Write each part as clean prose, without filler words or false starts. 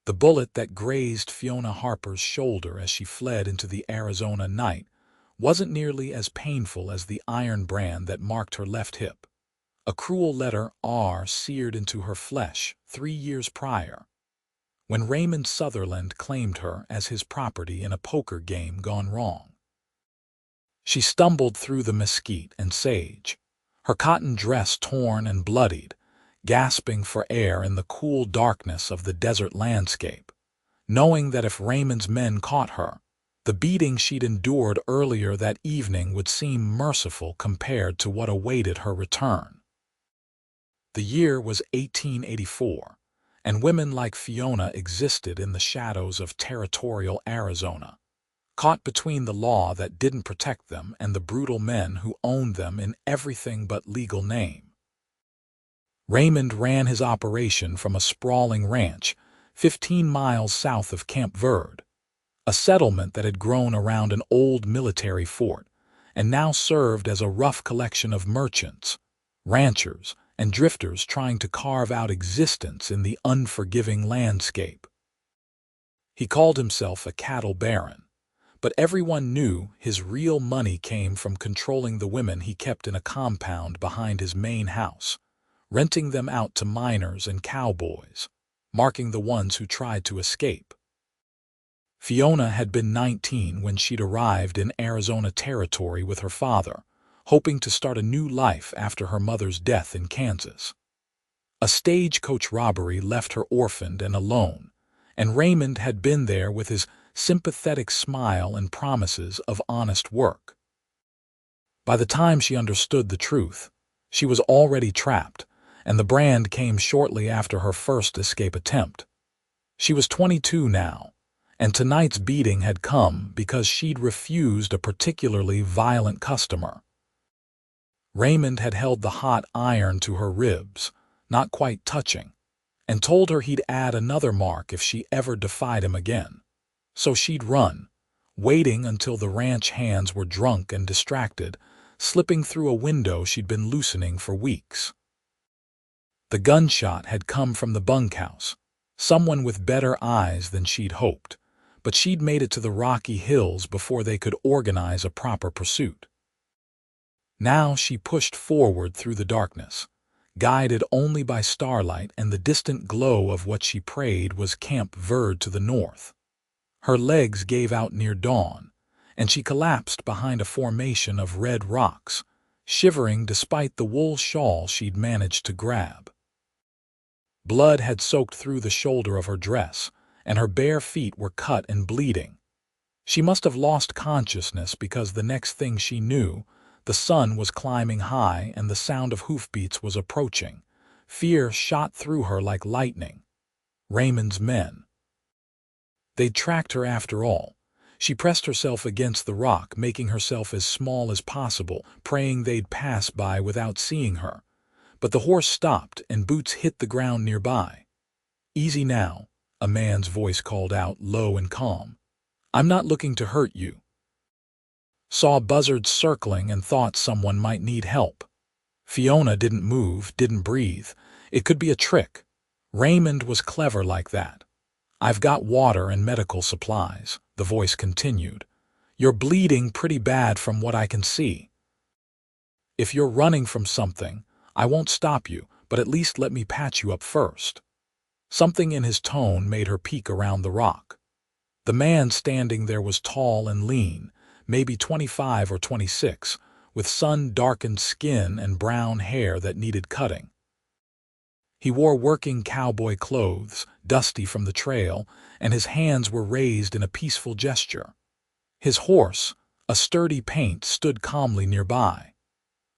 The bullet that grazed Fiona Harper's shoulder as she fled into the Arizona night wasn't nearly as painful as the iron brand that marked her left hip. A cruel letter R seared into her flesh 3 years prior, when Raymond Sutherland claimed her as his property in a poker game gone wrong. She stumbled through the mesquite and sage, her cotton dress torn and bloodied, gasping for air in the cool darkness of the desert landscape, knowing that if Raymond's men caught her, the beating she'd endured earlier that evening would seem merciful compared to what awaited her return. The year was 1884, and women like Fiona existed in the shadows of territorial Arizona, caught between the law that didn't protect them and the brutal men who owned them in everything but legal name. Raymond ran his operation from a sprawling ranch 15 miles south of Camp Verde, a settlement that had grown around an old military fort and now served as a rough collection of merchants, ranchers, and drifters trying to carve out existence in the unforgiving landscape. He called himself a cattle baron, but everyone knew his real money came from controlling the women he kept in a compound behind his main house, renting them out to miners and cowboys, marking the ones who tried to escape. Fiona had been 19 when she'd arrived in Arizona territory with her father, hoping to start a new life after her mother's death in Kansas. A stagecoach robbery left her orphaned and alone, and Raymond had been there with his sympathetic smile and promises of honest work. By the time she understood the truth, she was already trapped, and the brand came shortly after her first escape attempt. She was 22 now, and tonight's beating had come because she'd refused a particularly violent customer. Raymond had held the hot iron to her ribs, not quite touching, and told her he'd add another mark if she ever defied him again. So she'd run, waiting until the ranch hands were drunk and distracted, slipping through a window she'd been loosening for weeks. The gunshot had come from the bunkhouse, someone with better eyes than she'd hoped, but she'd made it to the Rocky Hills before they could organize a proper pursuit. Now she pushed forward through the darkness, guided only by starlight and the distant glow of what she prayed was Camp Verde to the north. Her legs gave out near dawn, and she collapsed behind a formation of red rocks, shivering despite the wool shawl she'd managed to grab. Blood had soaked through the shoulder of her dress, and her bare feet were cut and bleeding. She must have lost consciousness because the next thing she knew, the sun was climbing high and the sound of hoofbeats was approaching. Fear shot through her like lightning. Raymond's men. They'd tracked her after all. She pressed herself against the rock, making herself as small as possible, praying they'd pass by without seeing her. But the horse stopped and boots hit the ground nearby. "Easy now," a man's voice called out, low and calm. "I'm not looking to hurt you." Saw buzzards circling and thought someone might need help. Fiona didn't move, didn't breathe. It could be a trick. Raymond was clever like that. "I've got water and medical supplies," the voice continued. "You're bleeding pretty bad from what I can see. If you're running from something, I won't stop you, but at least let me patch you up first." Something in his tone made her peek around the rock. The man standing there was tall and lean, maybe 25 or 26, with sun-darkened skin and brown hair that needed cutting. He wore working cowboy clothes, dusty from the trail, and his hands were raised in a peaceful gesture. His horse, a sturdy paint, stood calmly nearby.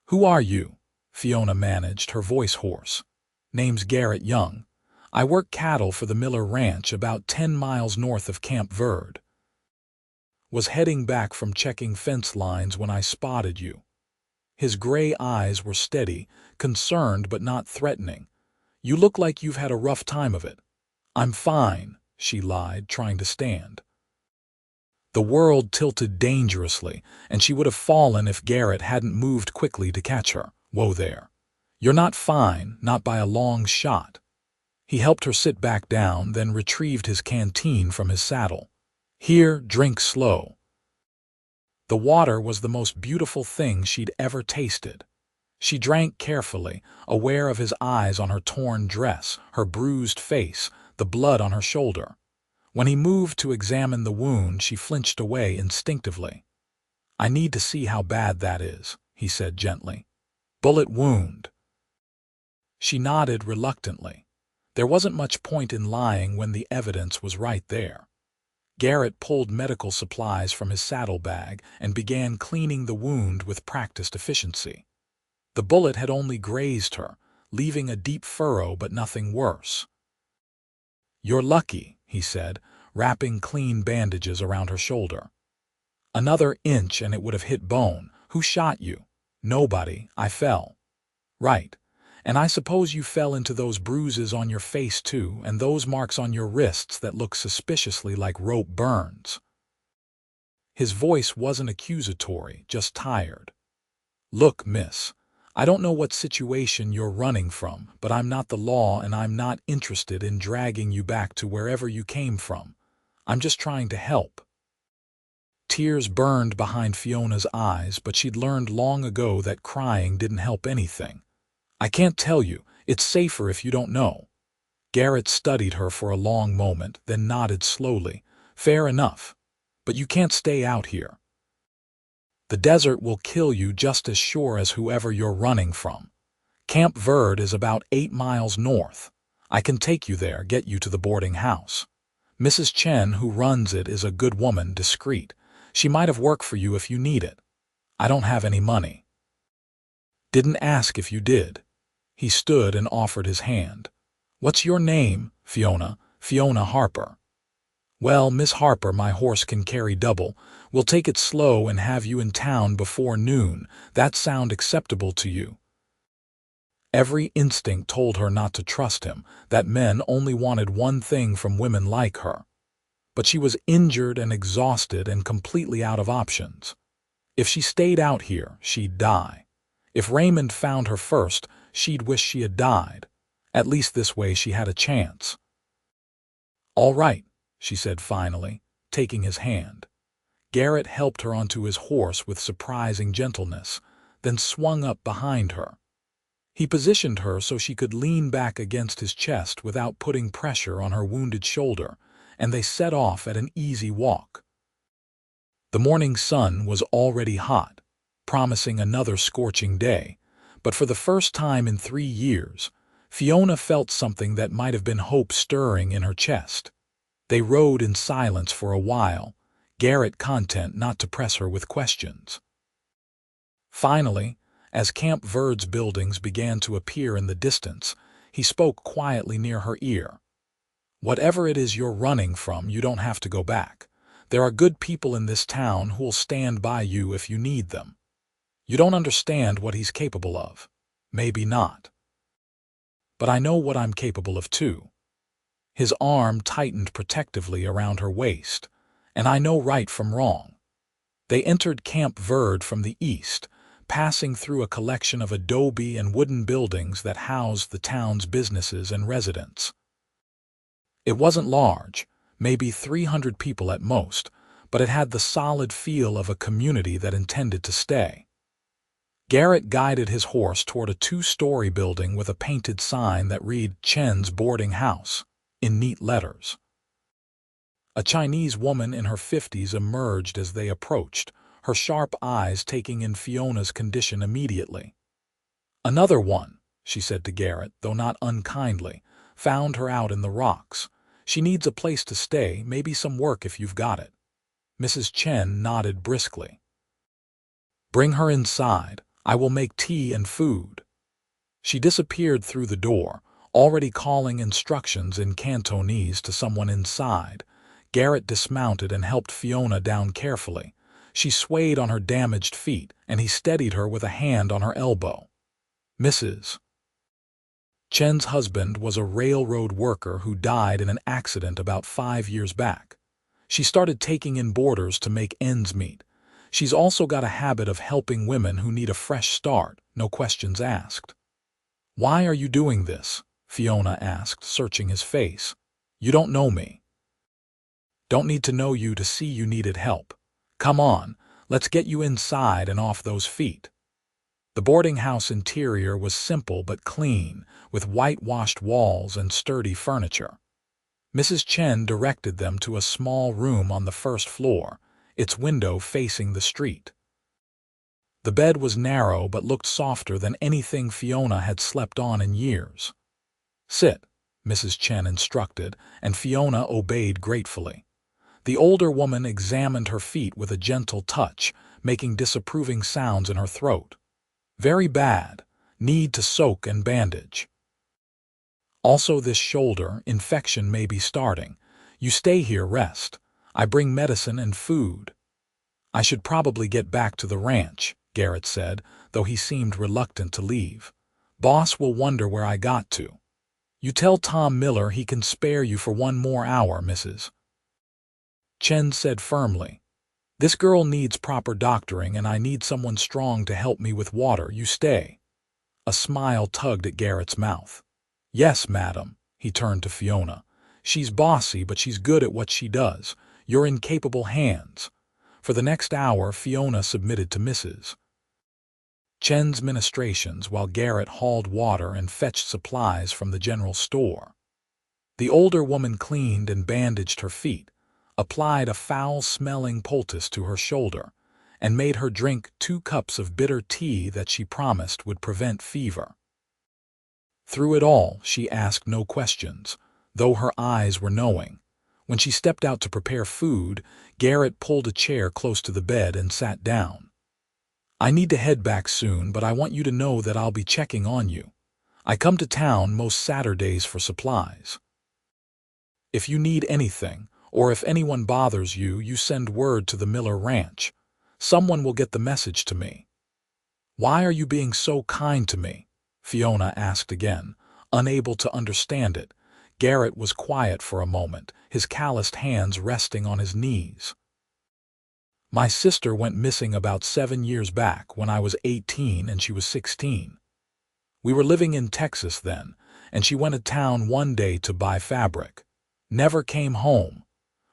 "Who are you?" Fiona managed, her voice hoarse. "Name's Garrett Young. I work cattle for the Miller Ranch about 10 miles north of Camp Verde. Was heading back from checking fence lines when I spotted you." His gray eyes were steady, concerned but not threatening. "You look like you've had a rough time of it." "I'm fine," she lied, trying to stand. The world tilted dangerously, and she would have fallen if Garrett hadn't moved quickly to catch her. "Whoa there. You're not fine, not by a long shot." He helped her sit back down, then retrieved his canteen from his saddle. "Here, drink slow." The water was the most beautiful thing she'd ever tasted. She drank carefully, aware of his eyes on her torn dress, her bruised face, the blood on her shoulder. When he moved to examine the wound, she flinched away instinctively. "I need to see how bad that is," he said gently. "Bullet wound." She nodded reluctantly. There wasn't much point in lying when the evidence was right there. Garrett pulled medical supplies from his saddlebag and began cleaning the wound with practiced efficiency. The bullet had only grazed her, leaving a deep furrow but nothing worse. "You're lucky," he said, wrapping clean bandages around her shoulder. "Another inch and it would have hit bone. Who shot you?" "Nobody. I fell." "Right. And I suppose you fell into those bruises on your face too, and those marks on your wrists that look suspiciously like rope burns." His voice wasn't accusatory, just tired. "Look, miss, I don't know what situation you're running from, but I'm not the law and I'm not interested in dragging you back to wherever you came from. I'm just trying to help." Tears burned behind Fiona's eyes, but she'd learned long ago that crying didn't help anything. "I can't tell you. It's safer if you don't know." Garrett studied her for a long moment, then nodded slowly. "Fair enough. But you can't stay out here. The desert will kill you just as sure as whoever you're running from. Camp Verde is about 8 miles north. I can take you there, get you to the boarding house. Mrs. Chen, who runs it, is a good woman, discreet. She might have work for you if you need it. I don't have any money." "Didn't ask if you did." He stood and offered his hand. "What's your name?" "Fiona. Fiona Harper." "Well, Miss Harper, my horse can carry double. We'll take it slow and have you in town before noon. That sound acceptable to you?" Every instinct told her not to trust him, that men only wanted one thing from women like her. But she was injured and exhausted and completely out of options. If she stayed out here, she'd die. If Raymond found her first, she'd wish she had died. At least this way she had a chance. "All right," she said finally, taking his hand. Garrett helped her onto his horse with surprising gentleness, then swung up behind her. He positioned her so she could lean back against his chest without putting pressure on her wounded shoulder, and they set off at an easy walk. The morning sun was already hot, promising another scorching day, but for the first time in 3 years, Fiona felt something that might have been hope stirring in her chest. They rode in silence for a while, Garrett content not to press her with questions. Finally, as Camp Verde's buildings began to appear in the distance, he spoke quietly near her ear. "Whatever it is you're running from, you don't have to go back. There are good people in this town who'll stand by you if you need them. You don't understand what he's capable of. Maybe not. But I know what I'm capable of too." His arm tightened protectively around her waist, "and I know right from wrong." They entered Camp Verde from the east, passing through a collection of adobe and wooden buildings that housed the town's businesses and residents. It wasn't large, maybe 300 people at most, but it had the solid feel of a community that intended to stay. Garrett guided his horse toward a 2-story building with a painted sign that read "Chen's Boarding House" in neat letters. A Chinese woman in her 50s emerged as they approached, her sharp eyes taking in Fiona's condition immediately. "Another one," she said to Garrett, though not unkindly, "found her out in the rocks. She needs a place to stay, maybe some work if you've got it." Mrs. Chen nodded briskly. "Bring her inside. I will make tea and food." She disappeared through the door, already calling instructions in Cantonese to someone inside. Garrett dismounted and helped Fiona down carefully. She swayed on her damaged feet, and he steadied her with a hand on her elbow. "Mrs. Chen's husband was a railroad worker who died in an accident about 5 years back. She started taking in boarders to make ends meet. She's also got a habit of helping women who need a fresh start, no questions asked." "Why are you doing this?" Fiona asked, searching his face. "You don't know me." "Don't need to know you to see you needed help. Come on, let's get you inside and off those feet." The boarding house interior was simple but clean, with whitewashed walls and sturdy furniture. Mrs. Chen directed them to a small room on the first floor, its window facing the street. The bed was narrow but looked softer than anything Fiona had slept on in years. "Sit," Mrs. Chen instructed, and Fiona obeyed gratefully. The older woman examined her feet with a gentle touch, making disapproving sounds in her throat. "Very bad. Need to soak and bandage. Also this shoulder, infection may be starting. You stay here, rest. I bring medicine and food." "I should probably get back to the ranch," Garrett said, though he seemed reluctant to leave. "Boss will wonder where I got to." "You tell Tom Miller he can spare you for one more hour, Mrs. Chen said firmly. "This girl needs proper doctoring and I need someone strong to help me with water. You stay." A smile tugged at Garrett's mouth. "Yes, madam." He turned to Fiona. "She's bossy, but she's good at what she does. You're in capable hands." For the next hour, Fiona submitted to Mrs. Chen's ministrations while Garrett hauled water and fetched supplies from the general store. The older woman cleaned and bandaged her feet, applied a foul-smelling poultice to her shoulder, and made her drink 2 cups of bitter tea that she promised would prevent fever. Through it all, she asked no questions, though her eyes were knowing. When she stepped out to prepare food, Garrett pulled a chair close to the bed and sat down. "I need to head back soon, but I want you to know that I'll be checking on you. I come to town most Saturdays for supplies. If you need anything, or if anyone bothers you, you send word to the Miller Ranch. Someone will get the message to me." "Why are you being so kind to me?" Fiona asked again, unable to understand it. Garrett was quiet for a moment, his calloused hands resting on his knees. "My sister went missing about 7 years back when I was 18 and she was 16. We were living in Texas then, and she went to town one day to buy fabric. Never came home.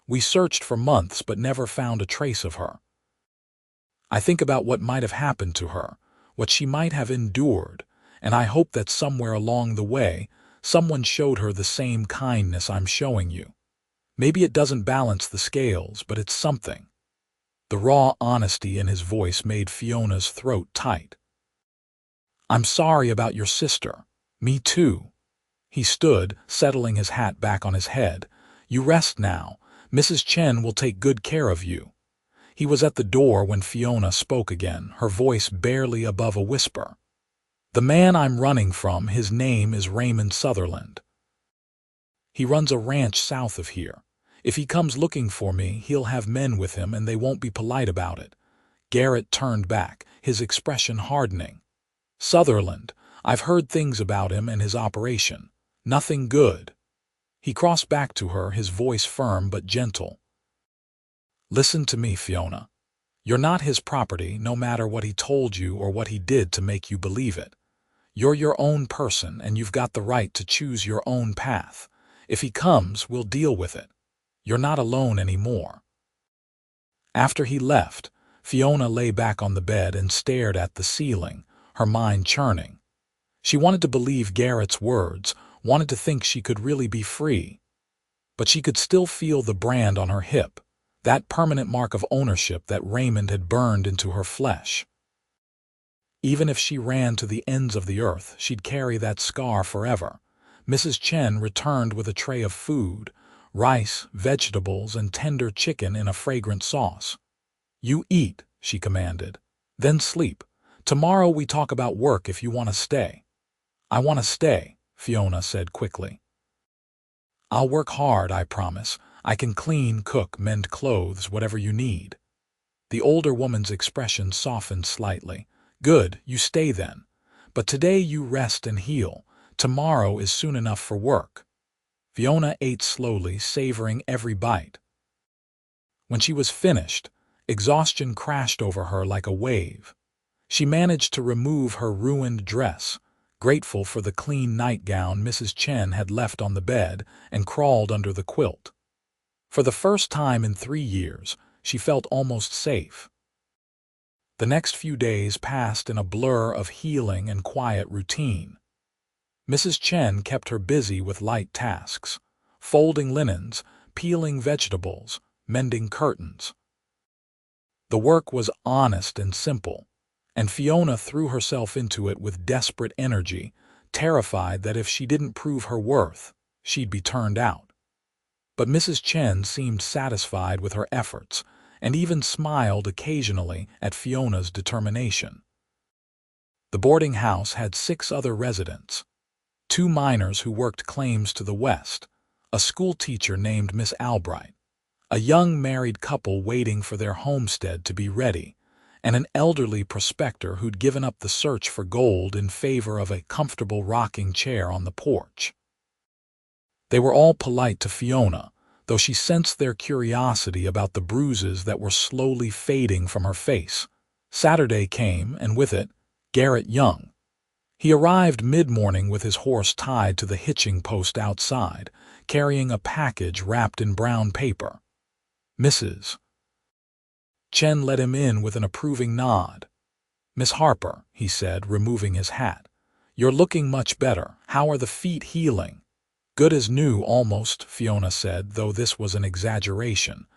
We searched for months but never found a trace of her. I think about what might have happened to her, what she might have endured, and I hope that somewhere along the way, someone showed her the same kindness I'm showing you. Maybe it doesn't balance the scales, but it's something." The raw honesty in his voice made Fiona's throat tight. "I'm sorry about your sister. Me too." He stood, settling his hat back on his head. "You rest now. Mrs. Chen will take good care of you." He was at the door when Fiona spoke again, her voice barely above a whisper. "The man I'm running from, his name is Raymond Sutherland. He runs a ranch south of here. If he comes looking for me, he'll have men with him and they won't be polite about it." Garrett turned back, his expression hardening. "Sutherland, I've heard things about him and his operation. Nothing good." He crossed back to her, his voice firm but gentle. "Listen to me, Fiona. You're not his property, no matter what he told you or what he did to make you believe it. You're your own person and you've got the right to choose your own path. If he comes, we'll deal with it. You're not alone anymore." After he left, Fiona lay back on the bed and stared at the ceiling, her mind churning. She wanted to believe Garrett's words, wanted to think she could really be free. But she could still feel the brand on her hip, that permanent mark of ownership that Raymond had burned into her flesh. Even if she ran to the ends of the earth, she'd carry that scar forever. Mrs. Chen returned with a tray of food, rice, vegetables, and tender chicken in a fragrant sauce. "You eat," she commanded. "Then sleep. Tomorrow we talk about work if you want to stay." "I want to stay," Fiona said quickly. "I'll work hard, I promise. I can clean, cook, mend clothes, whatever you need." The older woman's expression softened slightly. "Good, you stay then. But today you rest and heal. Tomorrow is soon enough for work." Fiona ate slowly, savoring every bite. When she was finished, exhaustion crashed over her like a wave. She managed to remove her ruined dress, grateful for the clean nightgown Mrs. Chen had left on the bed, and crawled under the quilt. For the first time in 3 years, she felt almost safe. The next few days passed in a blur of healing and quiet routine. Mrs. Chen kept her busy with light tasks, folding linens, peeling vegetables, mending curtains. The work was honest and simple, and Fiona threw herself into it with desperate energy, terrified that if she didn't prove her worth, she'd be turned out. But Mrs. Chen seemed satisfied with her efforts, and even smiled occasionally at Fiona's determination. The boarding house had 6 other residents: 2 miners who worked claims to the west, a schoolteacher named Miss Albright, a young married couple waiting for their homestead to be ready, and an elderly prospector who'd given up the search for gold in favor of a comfortable rocking chair on the porch. They were all polite to Fiona, though she sensed their curiosity about the bruises that were slowly fading from her face. Saturday came, and with it, Garrett Young. He arrived mid-morning with his horse tied to the hitching post outside, carrying a package wrapped in brown paper. Mrs. Chen let him in with an approving nod. "Miss Harper," he said, removing his hat, "you're looking much better. How are the feet healing?" "Good as new, almost," Fiona said, though this was an exaggeration.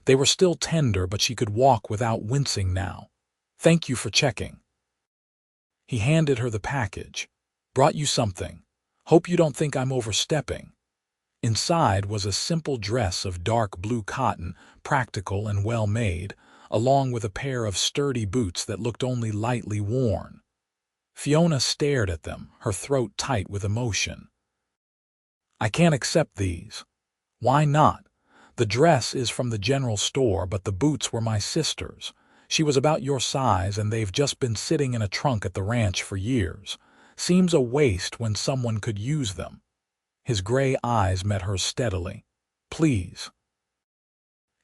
They were still tender, but she could walk without wincing now. "Thank you for checking." He handed her the package. "Brought you something. Hope you don't think I'm overstepping." Inside was a simple dress of dark blue cotton, practical and well-made, along with a pair of sturdy boots that looked only lightly worn. Fiona stared at them, her throat tight with emotion. "I can't accept these." "Why not? The dress is from the general store, but the boots were my sister's. She was about your size, and they've just been sitting in a trunk at the ranch for years. Seems a waste when someone could use them." His gray eyes met hers steadily. "Please.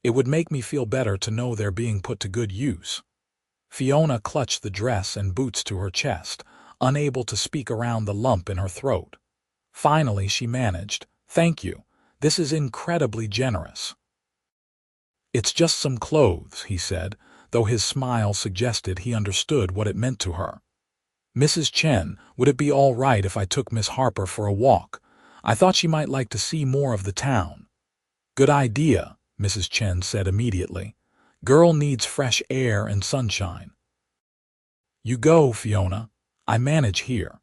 It would make me feel better to know they're being put to good use." Fiona clutched the dress and boots to her chest, unable to speak around the lump in her throat. Finally she managed, "Thank you. This is incredibly generous." "It's just some clothes," he said, though his smile suggested he understood what it meant to her. "Mrs. Chen, would it be all right if I took Miss Harper for a walk? I thought she might like to see more of the town." "Good idea," Mrs. Chen said immediately. "Girl needs fresh air and sunshine." "You go, Fiona. I manage here."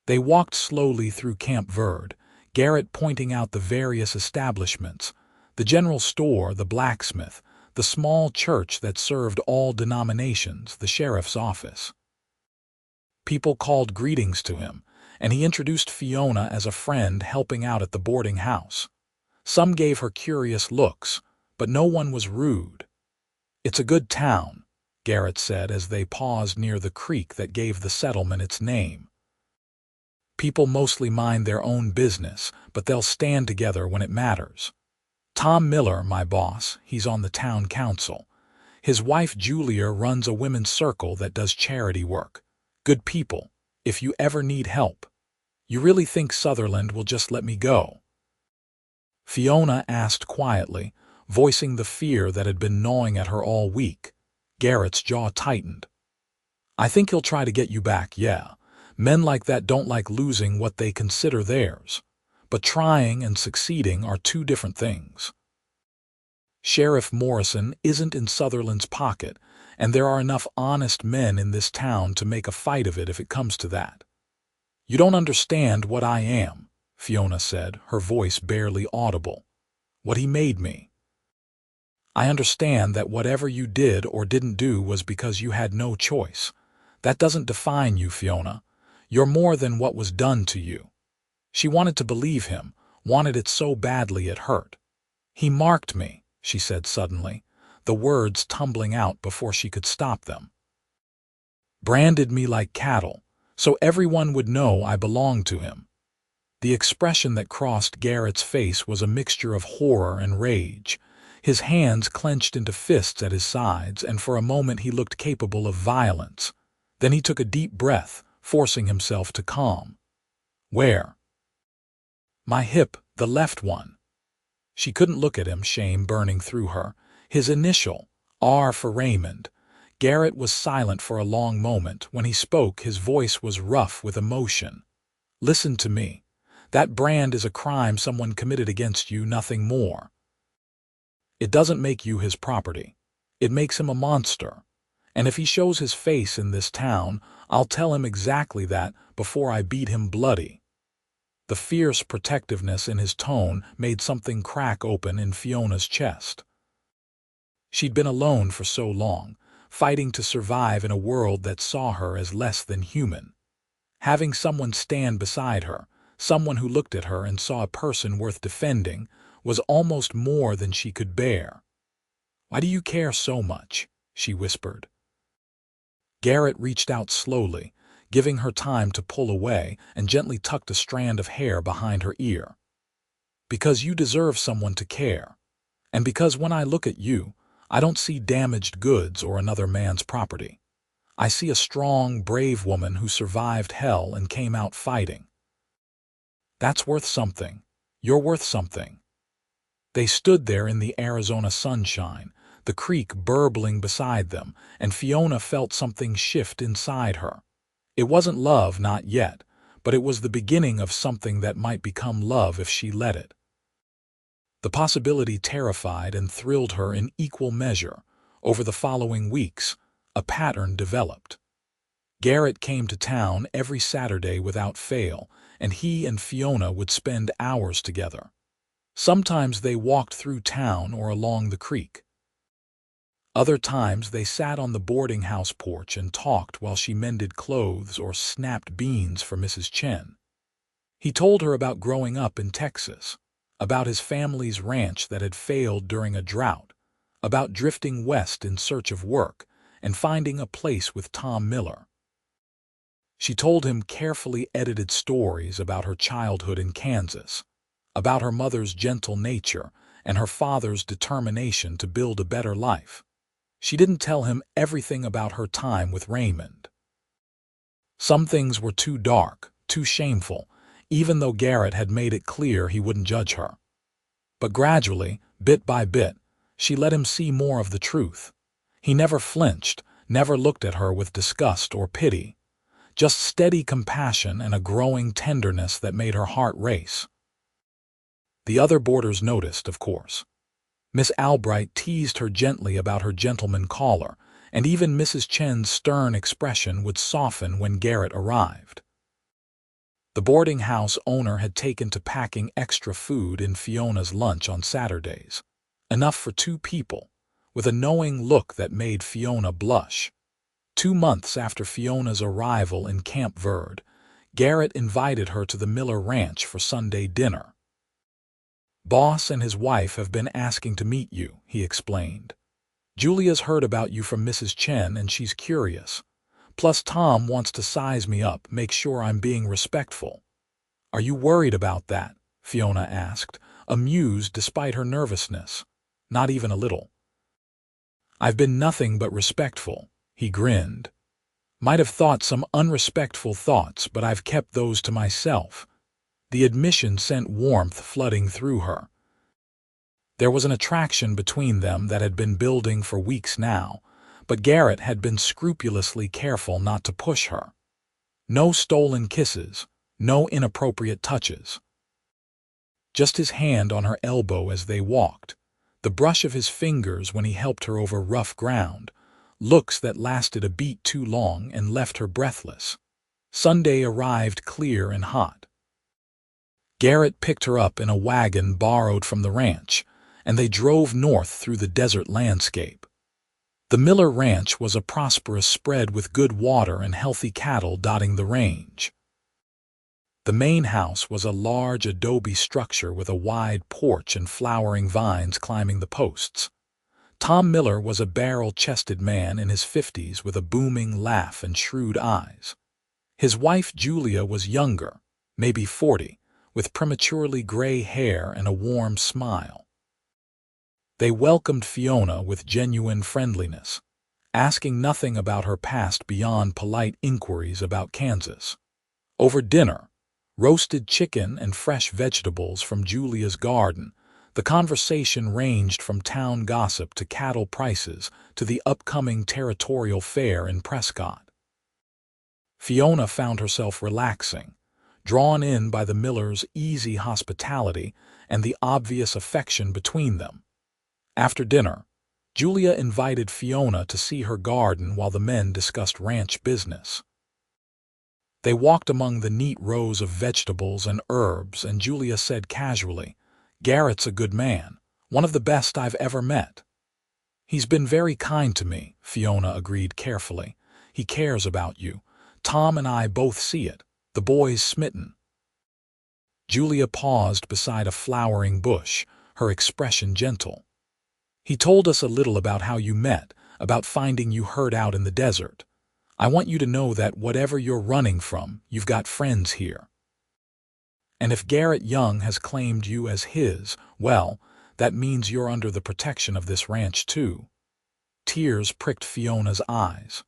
They walked slowly through Camp Verde, Garrett pointing out the various establishments: the general store, the blacksmith, the small church that served all denominations, the sheriff's office. People called greetings to him, and he introduced Fiona as a friend helping out at the boarding house. Some gave her curious looks, but no one was rude. "It's a good town," Garrett said as they paused near the creek that gave the settlement its name. "People mostly mind their own business, but they'll stand together when it matters. Tom Miller, my boss, he's on the town council. His wife Julia runs a women's circle that does charity work. Good people, if you ever need help. You really think Sutherland will just let me go?" Fiona asked quietly, voicing the fear that had been gnawing at her all week. Garrett's jaw tightened. "I think he'll try to get you back, yeah. Men like that don't like losing what they consider theirs. But trying and succeeding are 2 different things. Sheriff Morrison isn't in Sutherland's pocket, and there are enough honest men in this town to make a fight of it if it comes to that." "You don't understand what I am," Fiona said, her voice barely audible. "What he made me. I understand that whatever you did or didn't do was because you had no choice. That doesn't define you, Fiona. You're more than what was done to you." She wanted to believe him, wanted it so badly it hurt. "He marked me," she said suddenly, the words tumbling out before she could stop them. "Branded me like cattle, so everyone would know I belonged to him." The expression that crossed Garrett's face was a mixture of horror and rage. His hands clenched into fists at his sides, and for a moment he looked capable of violence. Then he took a deep breath, forcing himself to calm. "Where?" "My hip, the left one." She couldn't look at him, shame burning through her. His initial, R for Raymond. Garrett was silent for a long moment. When he spoke, his voice was rough with emotion. "Listen to me. That brand is a crime someone committed against you, nothing more. It doesn't make you his property. It makes him a monster. And if he shows his face in this town, I'll tell him exactly that before I beat him bloody." The fierce protectiveness in his tone made something crack open in Fiona's chest. She'd been alone for so long, fighting to survive in a world that saw her as less than human. Having someone stand beside her, someone who looked at her and saw a person worth defending, was almost more than she could bear. "Why do you care so much?" she whispered. Garrett reached out slowly, giving her time to pull away, and gently tucked a strand of hair behind her ear. "Because you deserve someone to care. And because when I look at you, I don't see damaged goods or another man's property. I see a strong, brave woman who survived hell and came out fighting. That's worth something. You're worth something." They stood there in the Arizona sunshine, the creek burbling beside them, and Fiona felt something shift inside her. It wasn't love, not yet, but it was the beginning of something that might become love if she let it. The possibility terrified and thrilled her in equal measure. Over the following weeks, a pattern developed. Garrett came to town every Saturday without fail, and he and Fiona would spend hours together. Sometimes they walked through town or along the creek. Other times they sat on the boarding house porch and talked while she mended clothes or snapped beans for Mrs. Chen. He told her about growing up in Texas, about his family's ranch that had failed during a drought, about drifting west in search of work and finding a place with Tom Miller. She told him carefully edited stories about her childhood in Kansas, about her mother's gentle nature and her father's determination to build a better life. She didn't tell him everything about her time with Raymond. Some things were too dark, too shameful, even though Garrett had made it clear he wouldn't judge her. But gradually, bit by bit, she let him see more of the truth. He never flinched, never looked at her with disgust or pity, just steady compassion and a growing tenderness that made her heart race. The other boarders noticed, of course. Miss Albright teased her gently about her gentleman caller, and even Mrs. Chen's stern expression would soften when Garrett arrived. The boarding house owner had taken to packing extra food in Fiona's lunch on Saturdays, enough for 2 people, with a knowing look that made Fiona blush. 2 months after Fiona's arrival in Camp Verde, Garrett invited her to the Miller Ranch for Sunday dinner. "Boss and his wife have been asking to meet you," he explained. "Julia's heard about you from Mrs. Chen and she's curious. Plus Tom wants to size me up, make sure I'm being respectful." "Are you worried about that?" Fiona asked, amused despite her nervousness. "Not even a little." "I've been nothing but respectful," he grinned. "Might have thought some unrespectful thoughts, but I've kept those to myself." The admission sent warmth flooding through her. There was an attraction between them that had been building for weeks now, but Garrett had been scrupulously careful not to push her. No stolen kisses, no inappropriate touches. Just his hand on her elbow as they walked, the brush of his fingers when he helped her over rough ground, looks that lasted a beat too long and left her breathless. Sunday arrived clear and hot. Garrett picked her up in a wagon borrowed from the ranch, and they drove north through the desert landscape. The Miller Ranch was a prosperous spread with good water and healthy cattle dotting the range. The main house was a large adobe structure with a wide porch and flowering vines climbing the posts. Tom Miller was a barrel-chested man in his 50s with a booming laugh and shrewd eyes. His wife Julia was younger, maybe 40, with prematurely gray hair and a warm smile. They welcomed Fiona with genuine friendliness, asking nothing about her past beyond polite inquiries about Kansas. Over dinner, roasted chicken and fresh vegetables from Julia's garden, the conversation ranged from town gossip to cattle prices to the upcoming territorial fair in Prescott. Fiona found herself relaxing, drawn in by the Millers' easy hospitality and the obvious affection between them. After dinner, Julia invited Fiona to see her garden while the men discussed ranch business. They walked among the neat rows of vegetables and herbs, and Julia said casually, "Garrett's a good man, one of the best I've ever met." "He's been very kind to me," Fiona agreed carefully. "He cares about you. Tom and I both see it. The boy's smitten." Julia paused beside a flowering bush, her expression gentle. "He told us a little about how you met, about finding you hurt out in the desert. I want you to know that whatever you're running from, you've got friends here. And if Garrett Young has claimed you as his, well, that means you're under the protection of this ranch too." Tears pricked Fiona's eyes.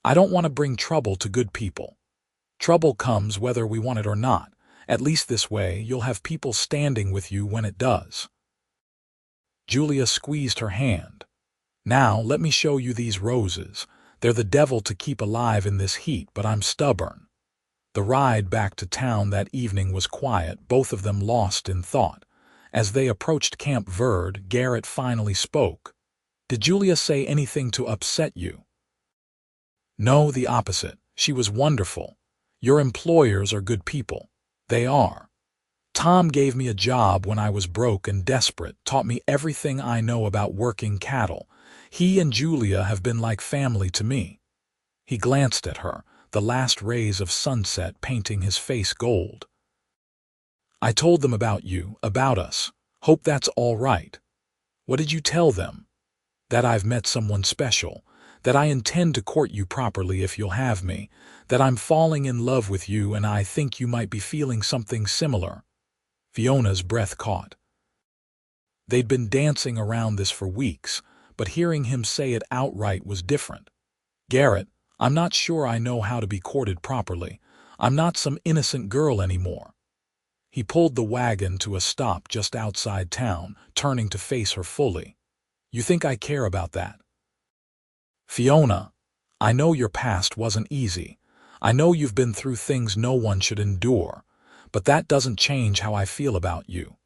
"I don't want to bring trouble to good people. Trouble comes whether we want it or not. At least this way you'll have people standing with you when it does." Julia squeezed her hand. "Now let me show you these roses. They're the devil to keep alive in this heat, but I'm stubborn." The ride back to town that evening was quiet, both of them lost in thought. As they approached Camp Verde, Garrett finally spoke. "Did Julia say anything to upset you?" "No, the opposite. She was wonderful. Your employers are good people. They are. Tom gave me a job when I was broke and desperate, taught me everything I know about working cattle. He and Julia have been like family to me." He glanced at her, the last rays of sunset painting his face gold. "I told them about you, about us. Hope that's all right." "What did you tell them?" "That I've met someone special, that I intend to court you properly if you'll have me, that I'm falling in love with you and I think you might be feeling something similar." Fiona's breath caught. They'd been dancing around this for weeks, but hearing him say it outright was different. "Garrett, I'm not sure I know how to be courted properly. I'm not some innocent girl anymore." He pulled the wagon to a stop just outside town, turning to face her fully. "You think I care about that?" "Fiona, I know your past wasn't easy. I know you've been through things no one should endure, but that doesn't change how I feel about you.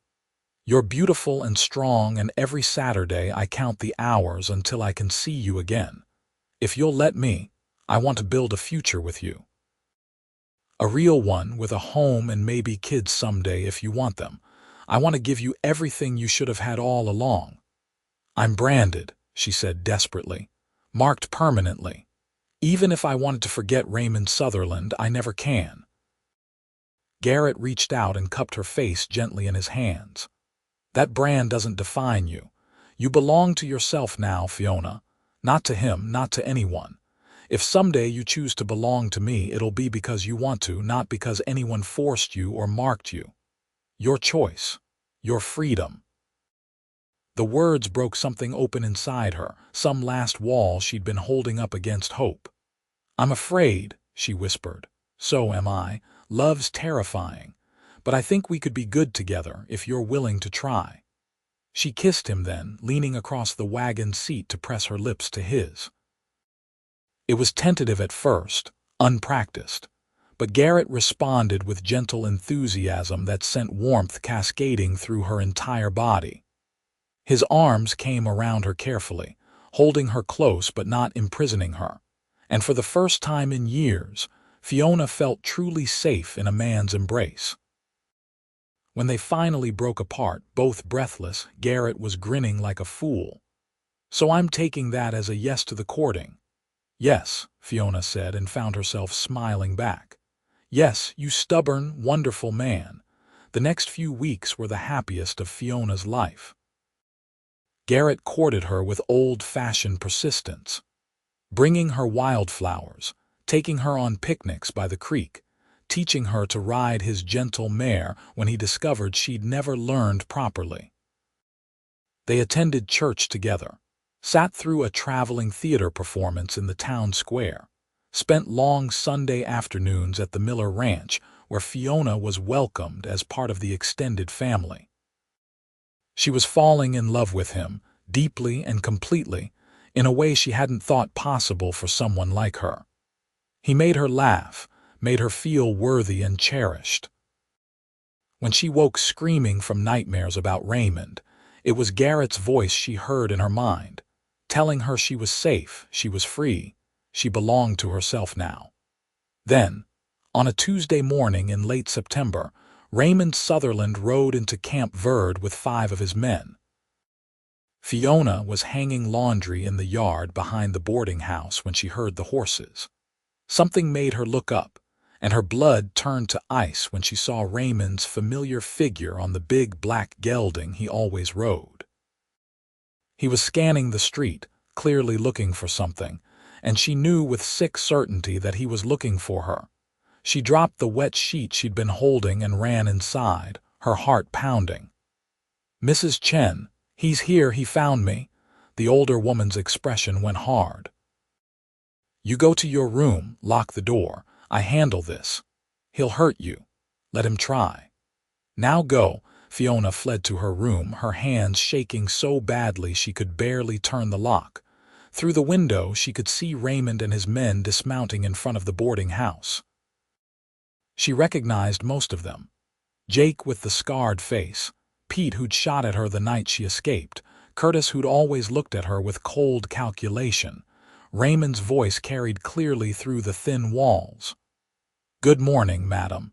You're beautiful and strong, and every Saturday I count the hours until I can see you again. If you'll let me, I want to build a future with you. A real one with a home and maybe kids someday if you want them. I want to give you everything you should have had all along." "I'm branded," she said desperately. "Marked permanently. Even if I wanted to forget Raymond Sutherland, I never can." Garrett reached out and cupped her face gently in his hands. "That brand doesn't define you. You belong to yourself now, Fiona. Not to him, not to anyone. If someday you choose to belong to me, it'll be because you want to, not because anyone forced you or marked you. Your choice. Your freedom." The words broke something open inside her, some last wall she'd been holding up against hope. "I'm afraid," she whispered. "So am I. Love's terrifying. But I think we could be good together if you're willing to try." She kissed him then, leaning across the wagon seat to press her lips to his. It was tentative at first, unpracticed, but Garrett responded with gentle enthusiasm that sent warmth cascading through her entire body. His arms came around her carefully, holding her close but not imprisoning her, and for the first time in years, Fiona felt truly safe in a man's embrace. When they finally broke apart, both breathless, Garrett was grinning like a fool. "So I'm taking that as a yes to the courting?" "Yes," Fiona said, and found herself smiling back. "Yes, you stubborn, wonderful man." The next few weeks were the happiest of Fiona's life. Garrett courted her with old-fashioned persistence, bringing her wildflowers, taking her on picnics by the creek, teaching her to ride his gentle mare when he discovered she'd never learned properly. They attended church together, sat through a traveling theater performance in the town square, spent long Sunday afternoons at the Miller Ranch, where Fiona was welcomed as part of the extended family. She was falling in love with him, deeply and completely, in a way she hadn't thought possible for someone like her. He made her laugh, made her feel worthy and cherished. When she woke screaming from nightmares about Raymond, it was Garrett's voice she heard in her mind, telling her she was safe, she was free, she belonged to herself now. Then, on a Tuesday morning in late September, Raymond Sutherland rode into Camp Verde with 5 of his men. Fiona was hanging laundry in the yard behind the boarding house when she heard the horses. Something made her look up, and her blood turned to ice when she saw Raymond's familiar figure on the big black gelding he always rode. He was scanning the street, clearly looking for something, and she knew with sick certainty that he was looking for her. She dropped the wet sheet she'd been holding and ran inside, her heart pounding. "Mrs. Chen, he's here, he found me." The older woman's expression went hard. "You go to your room, lock the door. I handle this. He'll hurt you. Let him try." "Now go." Fiona fled to her room, her hands shaking so badly she could barely turn the lock. Through the window she could see Raymond and his men dismounting in front of the boarding house. She recognized most of them. Jake with the scarred face, Pete who'd shot at her the night she escaped, Curtis who'd always looked at her with cold calculation. Raymond's voice carried clearly through the thin walls. "Good morning, madam.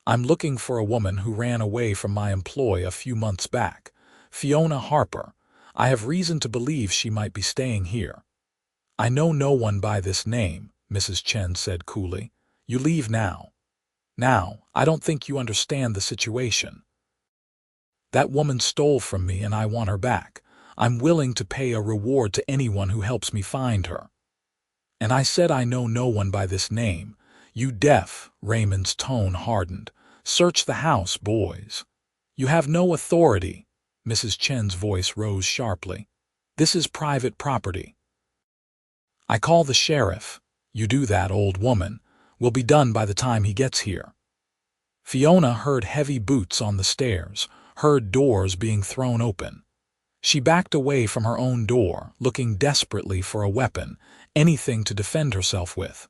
I'm looking for a woman who ran away from my employ a few months back. Fiona Harper. I have reason to believe she might be staying here." "I know no one by this name," Mrs. Chen said coolly. "You leave now. Now, I don't think you understand the situation. That woman stole from me and I want her back. I'm willing to pay a reward to anyone who helps me find her." "And I said I know no one by this name. You deaf?" Raymond's tone hardened. "Search the house, boys." "You have no authority." Mrs. Chen's voice rose sharply. "This is private property." "I call the sheriff." "You do that, old woman. Will be done by the time he gets here." Fiona heard heavy boots on the stairs, heard doors being thrown open. She backed away from her own door, looking desperately for a weapon, anything to defend herself with.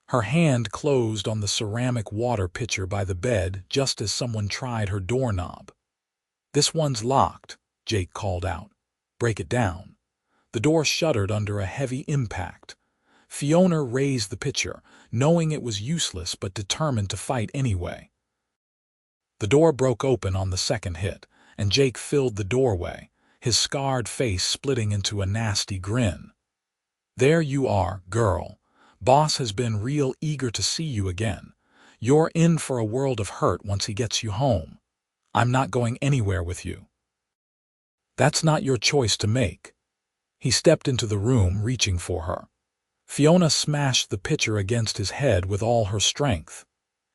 Her hand closed on the ceramic water pitcher by the bed just as someone tried her doorknob. "This one's locked," Jake called out. "Break it down." The door shuddered under a heavy impact. Fiona raised the pitcher, knowing it was useless but determined to fight anyway. The door broke open on the second hit, and Jake filled the doorway, his scarred face splitting into a nasty grin. "There you are, girl. Boss has been real eager to see you again. You're in for a world of hurt once he gets you home. I'm not going anywhere with you." "That's not your choice to make." He stepped into the room, reaching for her. Fiona smashed the pitcher against his head with all her strength.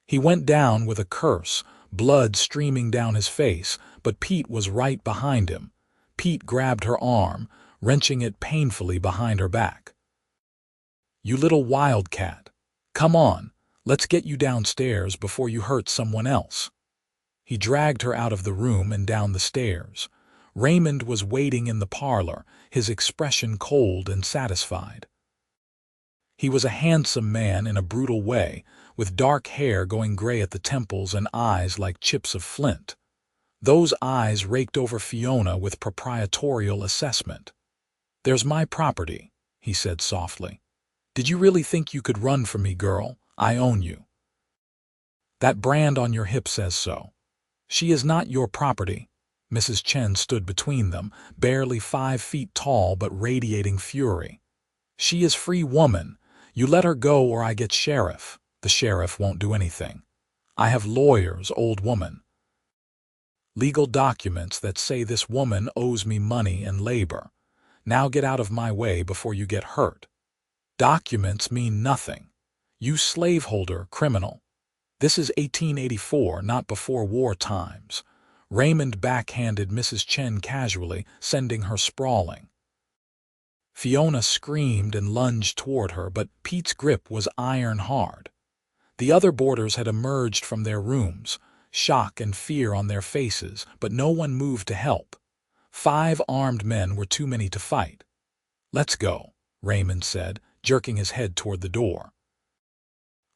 He went down with a curse, blood streaming down his face, but Pete was right behind him. Pete grabbed her arm, wrenching it painfully behind her back. "You little wildcat. Come on, let's get you downstairs before you hurt someone else." He dragged her out of the room and down the stairs. Raymond was waiting in the parlor, his expression cold and satisfied. He was a handsome man in a brutal way, with dark hair going gray at the temples and eyes like chips of flint. Those eyes raked over Fiona with proprietorial assessment. "There's my property," he said softly. "Did you really think you could run from me, girl? I own you. That brand on your hip says so. She is not your property." Mrs. Chen stood between them, barely 5 feet tall but radiating fury. "She is free woman. You let her go or I get sheriff." "The sheriff won't do anything. I have lawyers, old woman. Legal documents that say this woman owes me money and labor. Now get out of my way before you get hurt." "Documents mean nothing. You slaveholder, criminal. This is 1884, not before war times." Raymond backhanded Mrs. Chen casually, sending her sprawling. Fiona screamed and lunged toward her, but Pete's grip was iron hard. The other boarders had emerged from their rooms, shock and fear on their faces, but no one moved to help. 5 armed men were too many to fight. "Let's go," Raymond said, jerking his head toward the door.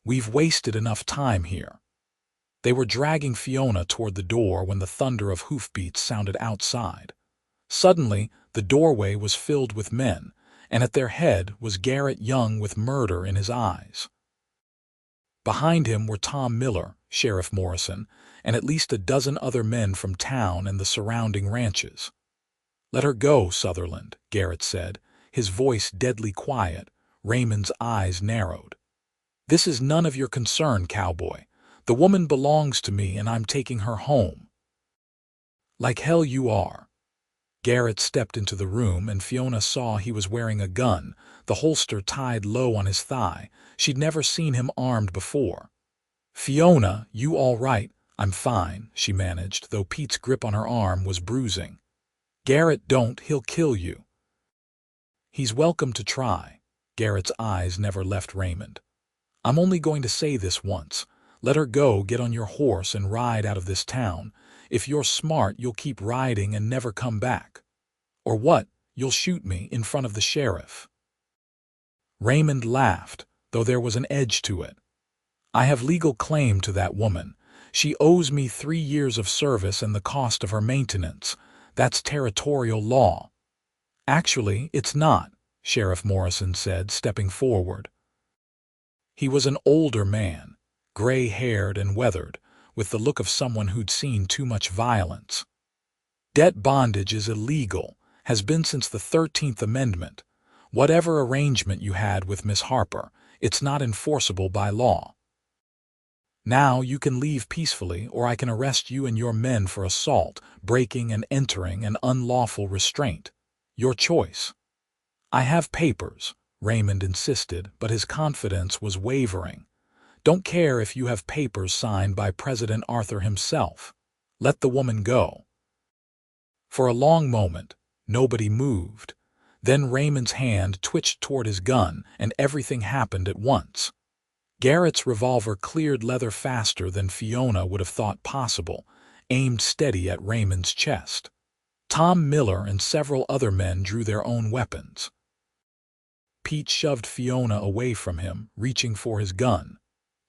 "We've wasted enough time here." They were dragging Fiona toward the door when the thunder of hoofbeats sounded outside. Suddenly, the doorway was filled with men, and at their head was Garrett Young with murder in his eyes. Behind him were Tom Miller, Sheriff Morrison, and at least a dozen other men from town and the surrounding ranches. "Let her go, Sutherland," Garrett said, his voice deadly quiet. Raymond's eyes narrowed. "This is none of your concern, Cowboy. The woman belongs to me and I'm taking her home." "Like hell you are." Garrett stepped into the room and Fiona saw he was wearing a gun, the holster tied low on his thigh. She'd never seen him armed before. "Fiona, you all right?" "I'm fine," she managed, though Pete's grip on her arm was bruising. "Garrett, don't, he'll kill you." "He's welcome to try." Garrett's eyes never left Raymond. "I'm only going to say this once. Let her go, get on your horse and ride out of this town. If you're smart, you'll keep riding and never come back. Or what, you'll shoot me in front of the sheriff." Raymond laughed, though there was an edge to it. "I have legal claim to that woman. She owes me 3 years of service and the cost of her maintenance. That's territorial law." "Actually, it's not," Sheriff Morrison said, stepping forward. He was an older man, gray-haired and weathered, with the look of someone who'd seen too much violence. "Debt bondage is illegal, has been since the 13th Amendment. Whatever arrangement you had with Miss Harper, it's not enforceable by law. Now you can leave peacefully, or I can arrest you and your men for assault, breaking and entering, and unlawful restraint. Your choice." "I have papers," Raymond insisted, but his confidence was wavering. "Don't care if you have papers signed by President Arthur himself. Let the woman go." For a long moment, nobody moved. Then Raymond's hand twitched toward his gun, and everything happened at once. Garrett's revolver cleared leather faster than Fiona would have thought possible, aimed steady at Raymond's chest. Tom Miller and several other men drew their own weapons. Pete shoved Fiona away from him, reaching for his gun.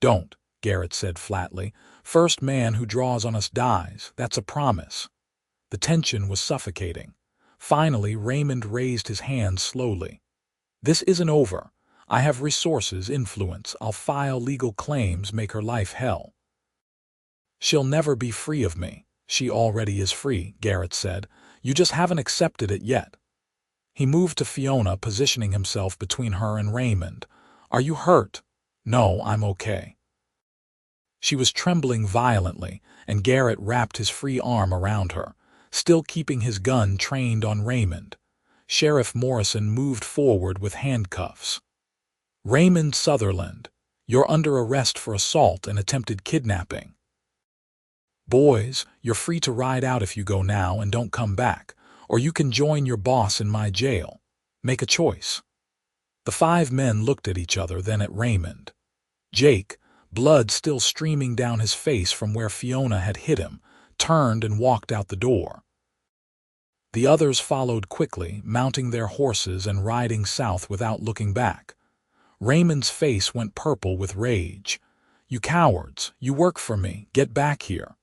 "Don't," Garrett said flatly. "First man who draws on us dies, that's a promise." The tension was suffocating. Finally, Raymond raised his hand slowly. "This isn't over. I have resources, influence. I'll file legal claims, make her life hell." "She'll never be free of me." "She already is free," Garrett said. "You just haven't accepted it yet." He moved to Fiona, positioning himself between her and Raymond. "Are you hurt?" "No, I'm okay." She was trembling violently, and Garrett wrapped his free arm around her, still keeping his gun trained on Raymond. Sheriff Morrison moved forward with handcuffs. "Raymond Sutherland, you're under arrest for assault and attempted kidnapping. Boys, you're free to ride out if you go now and don't come back, or you can join your boss in my jail. Make a choice." The 5 men looked at each other, then at Raymond. Jake, blood still streaming down his face from where Fiona had hit him, turned and walked out the door. The others followed quickly, mounting their horses and riding south without looking back. Raymond's face went purple with rage. "You cowards, you work for me, get back here."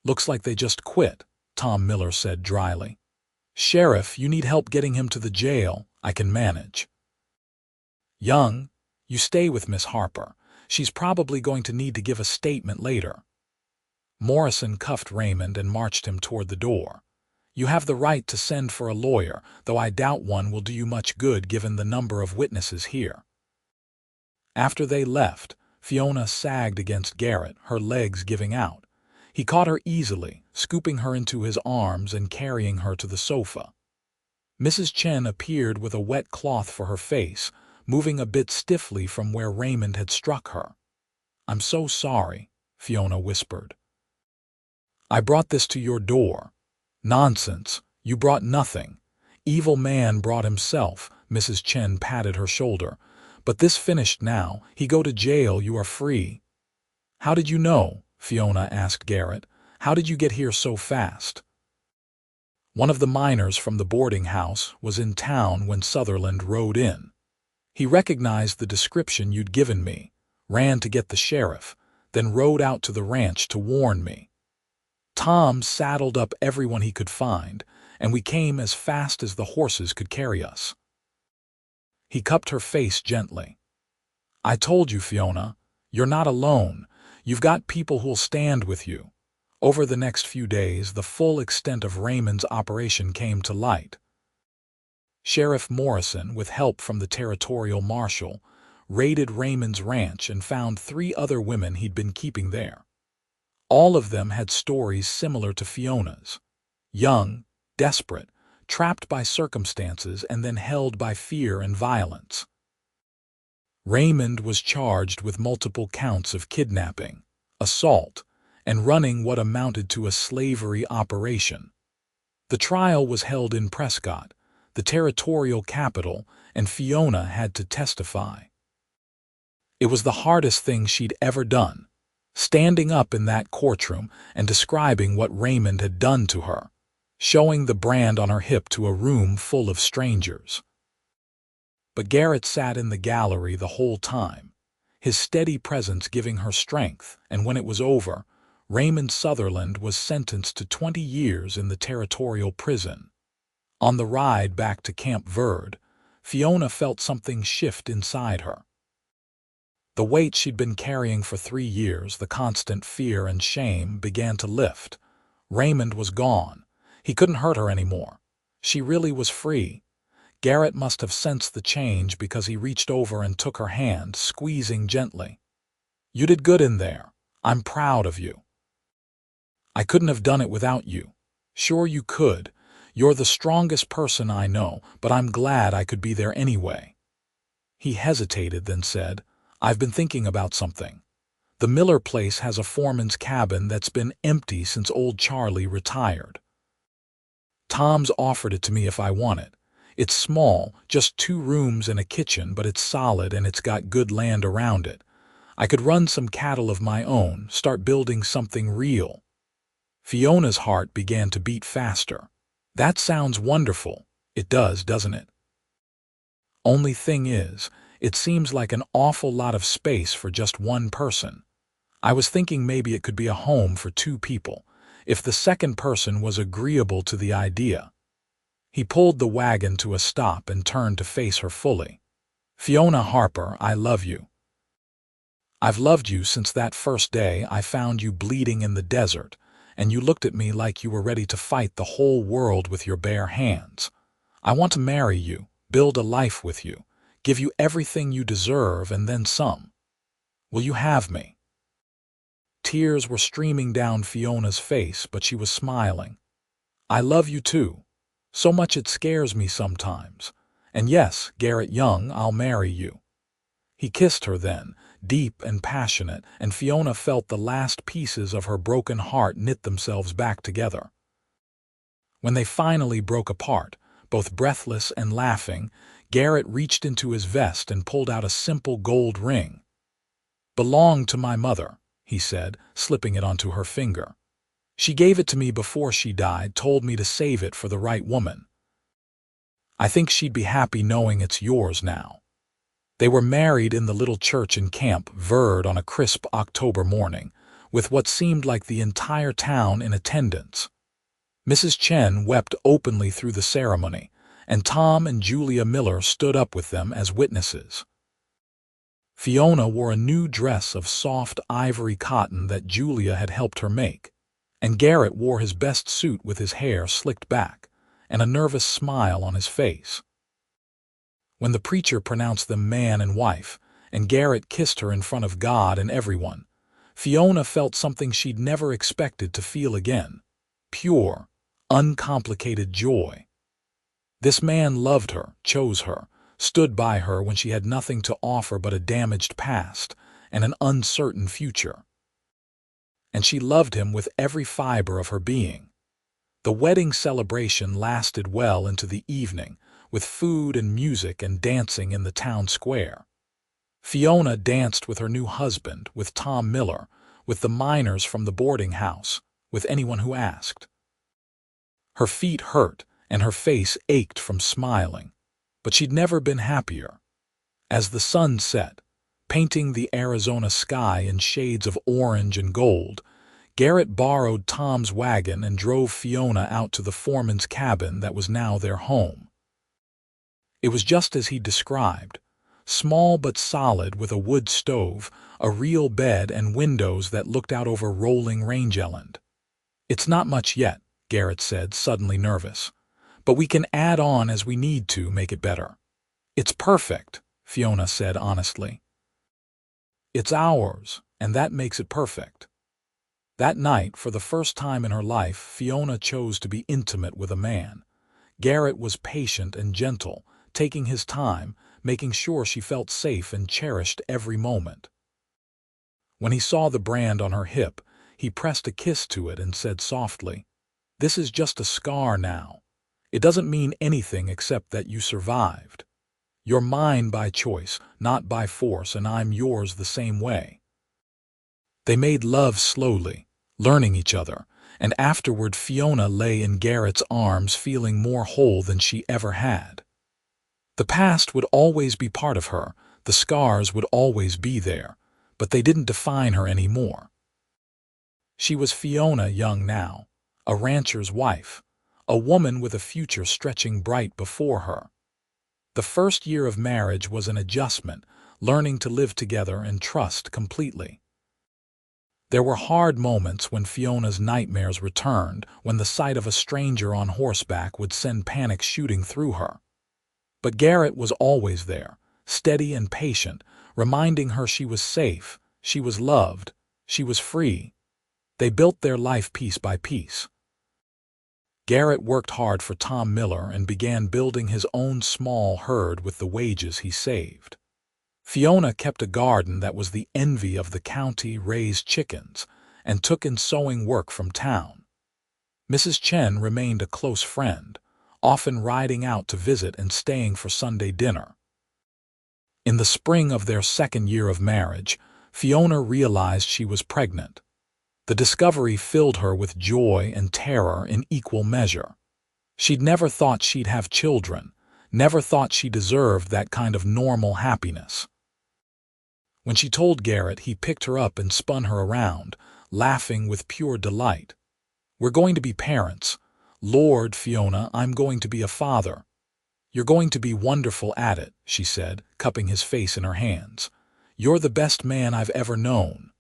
"Looks like they just quit," Tom Miller said dryly. "Sheriff, you need help getting him to the jail. I can manage." "Young, you stay with Miss Harper. She's probably going to need to give a statement later." Morrison cuffed Raymond and marched him toward the door. "You have the right to send for a lawyer, though I doubt one will do you much good given the number of witnesses here." After they left, Fiona sagged against Garrett, her legs giving out. He caught her easily, scooping her into his arms and carrying her to the sofa. Mrs. Chen appeared with a wet cloth for her face, moving a bit stiffly from where Raymond had struck her. "I'm so sorry," Fiona whispered. I brought this to your door. Nonsense. You brought nothing. Evil man brought himself. Mrs. Chen patted her shoulder. But this finished now. He go to jail, you are free. How did you know? Fiona asked Garrett. How did you get here so fast? One of the miners from the boarding house was in town when Sutherland rode in. He recognized the description you'd given me, ran to get the sheriff, then rode out to the ranch to warn me. Tom saddled up everyone he could find, and we came as fast as the horses could carry us. He cupped her face gently. I told you, Fiona, you're not alone. You've got people who'll stand with you. Over the next few days, the full extent of Raymond's operation came to light. Sheriff Morrison, with help from the territorial marshal, raided Raymond's ranch and found 3 other women he'd been keeping there. All of them had stories similar to Fiona's. Young, desperate, trapped by circumstances and then held by fear and violence. Raymond was charged with multiple counts of kidnapping, assault, and running what amounted to a slavery operation. The trial was held in Prescott, the territorial capital, and Fiona had to testify. It was the hardest thing she'd ever done, standing up in that courtroom and describing what Raymond had done to her, showing the brand on her hip to a room full of strangers. But Garrett sat in the gallery the whole time, his steady presence giving her strength, and when it was over, Raymond Sutherland was sentenced to 20 years in the territorial prison. On the ride back to Camp Verde, Fiona felt something shift inside her. The weight she'd been carrying for 3 years, the constant fear and shame, began to lift. Raymond was gone. He couldn't hurt her anymore. She really was free. Garrett must have sensed the change because he reached over and took her hand, squeezing gently. You did good in there. I'm proud of you. I couldn't have done it without you. Sure you could. You're the strongest person I know, but I'm glad I could be there anyway. He hesitated, then said, I've been thinking about something. The Miller place has a foreman's cabin that's been empty since old Charlie retired. Tom's offered it to me if I want it. It's small, just 2 rooms and a kitchen, but it's solid and it's got good land around it. I could run some cattle of my own, start building something real. Fiona's heart began to beat faster. That sounds wonderful. It does, doesn't it? Only thing is, it seems like an awful lot of space for just one person. I was thinking maybe it could be a home for 2 people, if the second person was agreeable to the idea. He pulled the wagon to a stop and turned to face her fully. Fiona Harper, I love you. I've loved you since that first day I found you bleeding in the desert, and you looked at me like you were ready to fight the whole world with your bare hands. I want to marry you, build a life with you, give you everything you deserve and then some. Will you have me? Tears were streaming down Fiona's face, but she was smiling. I love you too. So much it scares me sometimes. And yes, Garrett Young, I'll marry you. He kissed her then, deep and passionate, and Fiona felt the last pieces of her broken heart knit themselves back together. When they finally broke apart, both breathless and laughing, Garrett reached into his vest and pulled out a simple gold ring. Belonged to my mother, he said, slipping it onto her finger. She gave it to me before she died, told me to save it for the right woman. I think she'd be happy knowing it's yours now. They were married in the little church in Camp Verde on a crisp October morning, with what seemed like the entire town in attendance. Mrs. Chen wept openly through the ceremony, and Tom and Julia Miller stood up with them as witnesses. Fiona wore a new dress of soft ivory cotton that Julia had helped her make, and Garrett wore his best suit with his hair slicked back and a nervous smile on his face. When the preacher pronounced them man and wife, and Garrett kissed her in front of God and everyone, Fiona felt something she'd never expected to feel again. Pure, uncomplicated joy. This man loved her, chose her, stood by her when she had nothing to offer but a damaged past and an uncertain future. and she loved him with every fiber of her being. The wedding celebration lasted well into the evening, with food and music and dancing in the town square. Fiona danced with her new husband, with Tom Miller, with the miners from the boarding house, with anyone who asked. Her feet hurt and her face ached from smiling, but she'd never been happier. As the sun set, painting the Arizona sky in shades of orange and gold, Garrett borrowed Tom's wagon and drove Fiona out to the foreman's cabin that was now their home. It was just as he described, small but solid, with a wood stove, a real bed, and windows that looked out over rolling rangeland. "It's not much yet," Garrett said, suddenly nervous, "but we can add on as we need to make it better." "It's perfect," Fiona said honestly. "It's ours, and that makes it perfect." That night, for the first time in her life, Fiona chose to be intimate with a man. Garrett was patient and gentle, taking his time, making sure she felt safe and cherished every moment. When he saw the brand on her hip, he pressed a kiss to it and said softly, "This is just a scar now. It doesn't mean anything except that you survived. You're mine by choice, not by force, and I'm yours the same way." They made love slowly, learning each other, and afterward Fiona lay in Garrett's arms feeling more whole than she ever had. The past would always be part of her, the scars would always be there, but they didn't define her anymore. She was Fiona Young now, a rancher's wife, a woman with a future stretching bright before her. The first year of marriage was an adjustment, learning to live together and trust completely. There were hard moments when Fiona's nightmares returned, when the sight of a stranger on horseback would send panic shooting through her. But Garrett was always there, steady and patient, reminding her she was safe, she was loved, she was free. They built their life piece by piece. Garrett worked hard for Tom Miller and began building his own small herd with the wages he saved. Fiona kept a garden that was the envy of the county, raised chickens, and took in sewing work from town. Mrs. Chen remained a close friend, often riding out to visit and staying for Sunday dinner. In the spring of their second year of marriage, Fiona realized she was pregnant. The discovery filled her with joy and terror in equal measure. She'd never thought she'd have children, never thought she deserved that kind of normal happiness. When she told Garrett, he picked her up and spun her around, laughing with pure delight. "We're going to be parents. Lord, Fiona, I'm going to be a father." "You're going to be wonderful at it," she said, cupping his face in her hands. "You're the best man I've ever known."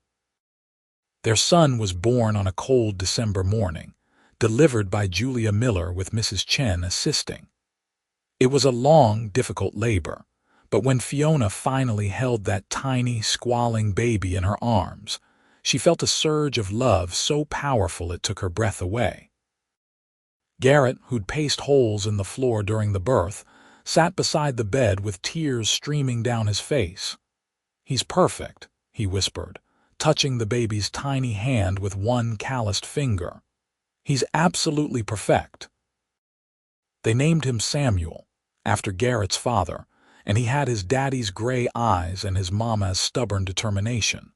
Their son was born on a cold December morning, delivered by Julia Miller with Mrs. Chen assisting. It was a long, difficult labor, but when Fiona finally held that tiny, squalling baby in her arms, she felt a surge of love so powerful it took her breath away. Garrett, who'd paced holes in the floor during the birth, sat beside the bed with tears streaming down his face. "He's perfect," he whispered, touching the baby's tiny hand with one calloused finger. "He's absolutely perfect." They named him Samuel, after Garrett's father, and he had his daddy's gray eyes and his mama's stubborn determination.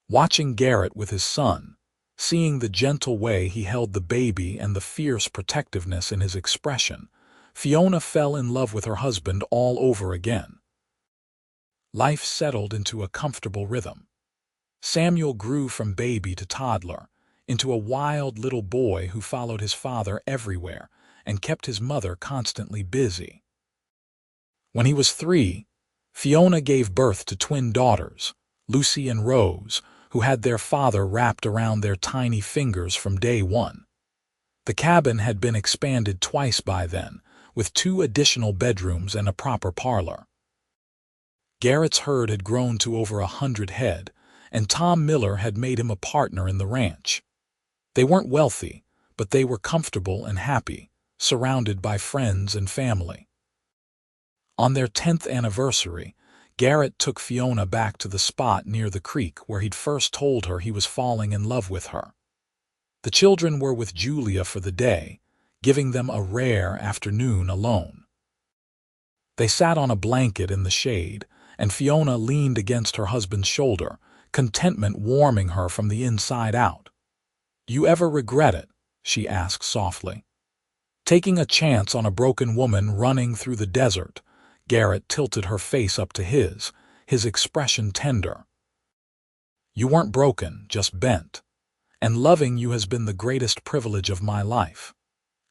Watching Garrett with his son, seeing the gentle way he held the baby and the fierce protectiveness in his expression, Fiona fell in love with her husband all over again. Life settled into a comfortable rhythm. Samuel grew from baby to toddler, into a wild little boy who followed his father everywhere and kept his mother constantly busy. When he was 3, Fiona gave birth to twin daughters, Lucy and Rose, who had their father wrapped around their tiny fingers from day one. The cabin had been expanded twice by then, with 2 additional bedrooms and a proper parlor. Garrett's herd had grown to over 100 head, and Tom Miller had made him a partner in the ranch. They weren't wealthy, but they were comfortable and happy, surrounded by friends and family. On their 10th anniversary, Garrett took Fiona back to the spot near the creek where he'd first told her he was falling in love with her. The children were with Julia for the day, giving them a rare afternoon alone. They sat on a blanket in the shade, and Fiona leaned against her husband's shoulder, contentment warming her from the inside out. "You ever regret it?" she asked softly. Taking a chance on a broken woman running through the desert, Garrett tilted her face up to his expression tender. "You weren't broken, just bent. And loving you has been the greatest privilege of my life.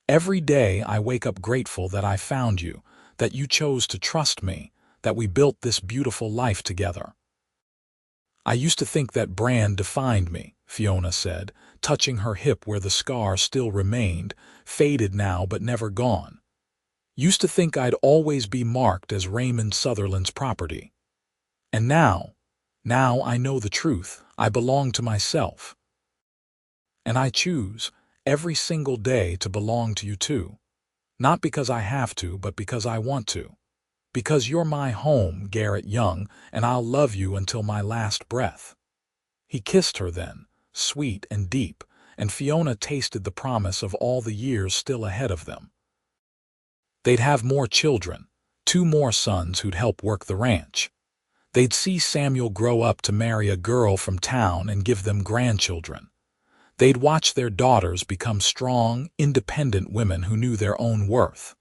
Every day I wake up grateful that I found you, that you chose to trust me, that we built this beautiful life together." "I used to think that brand defined me," Fiona said, touching her hip where the scar still remained, faded now but never gone. "Used to think I'd always be marked as Raymond Sutherland's property. And now I know the truth. I belong to myself. And I choose, every single day, to belong to you too. Not because I have to, but because I want to. Because you're my home, Garrett Young, and I'll love you until my last breath." He kissed her then, sweet and deep, and Fiona tasted the promise of all the years still ahead of them. They'd have more children, 2 more sons who'd help work the ranch. They'd see Samuel grow up to marry a girl from town and give them grandchildren. They'd watch their daughters become strong, independent women who knew their own worth.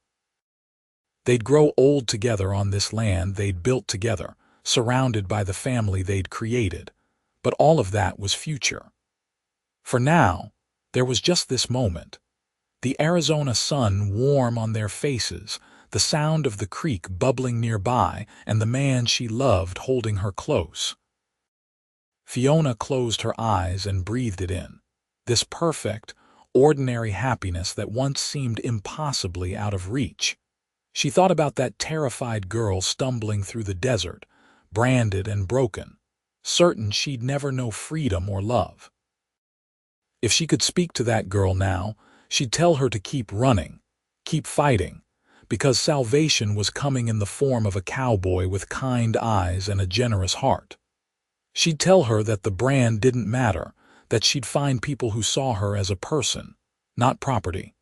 They'd grow old together on this land they'd built together, surrounded by the family they'd created. But all of that was future. For now, there was just this moment. The Arizona sun warm on their faces, the sound of the creek bubbling nearby, and the man she loved holding her close. Fiona closed her eyes and breathed it in. This perfect, ordinary happiness that once seemed impossibly out of reach. She thought about that terrified girl stumbling through the desert, branded and broken, certain she'd never know freedom or love. If she could speak to that girl now, she'd tell her to keep running, keep fighting, because salvation was coming in the form of a cowboy with kind eyes and a generous heart. She'd tell her that the brand didn't matter, that she'd find people who saw her as a person, not property.